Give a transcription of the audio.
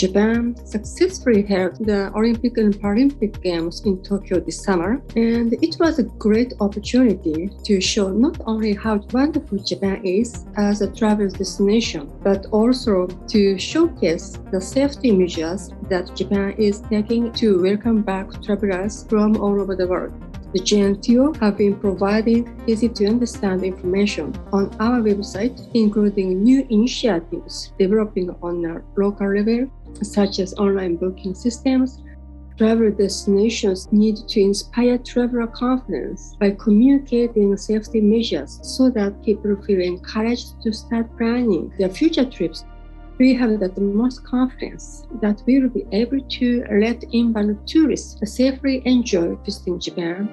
Japan successfully held the Olympic and Paralympic Games in Tokyo this summer, and it was a great opportunity to show not only how wonderful Japan is as a travel destination, but also to showcase the safety measures that Japan is taking to welcome back travelers from all over the world. The JNTO have been providing easy-to-understand information on our website, including new initiatives developing on a local level, such as online booking systems. Travel destinations need to inspire traveler confidence by communicating safety measures so that people feel encouraged to start planning their future trips. We have the most confidence that we will be able to let inbound tourists safely enjoy visiting Japan.